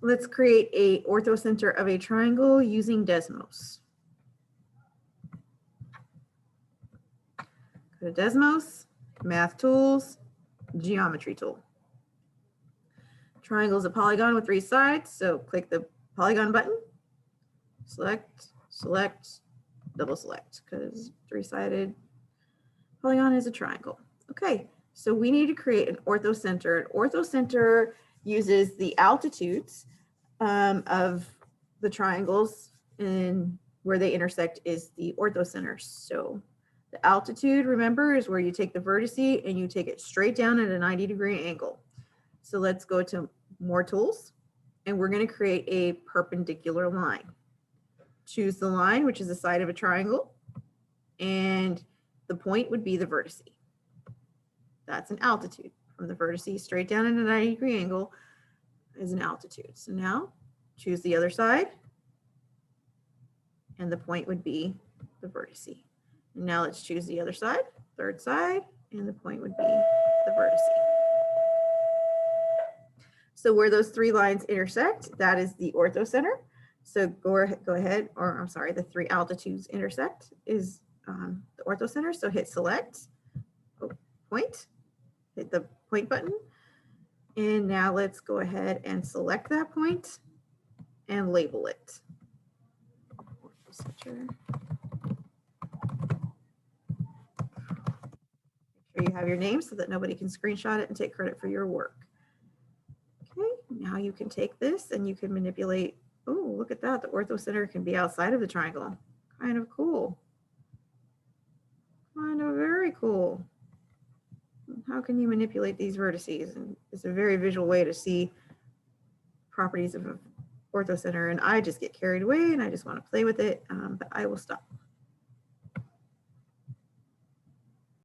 Let's create a orthocenter of a triangle using Desmos. Go to Desmos, Math Tools, Geometry Tool. Triangle is a polygon with 3 sides, so click the polygon button, select, select, double select, because 3-sided polygon is a triangle. Okay, so we need to create an orthocenter. An orthocenter uses the altitudes of the triangles, and where they intersect is the orthocenter. So the altitude, remember, is where you take the vertice and you take it straight down at a 90-degree angle. So let's go to more tools, and we're going to create a perpendicular line. Choose the line, which is the side of a triangle, and the point would be the vertice. That's an altitude. From the vertice straight down at a 90-degree angle is an altitude. So now choose the other side, and the point would be the vertice. And now let's choose the other side, third side, and the point would be the vertice. So where those 3 lines intersect, that is the orthocenter. So go ahead, or I'm sorry, the 3 altitudes intersect is the orthocenter. So hit select, point, hit the point button. And now let's go ahead and select that point and label it. Orthocenter. Make sure you have your name so that nobody can screenshot it and take credit for your work. Okay, now you can take this and you can manipulate. Oh, look at that. The orthocenter can be outside of the triangle. Kind of cool. Kind of very cool. How can you manipulate these vertices? And it's a very visual way to see properties of an orthocenter. And I just get carried away and I just want to play with it, but I will stop.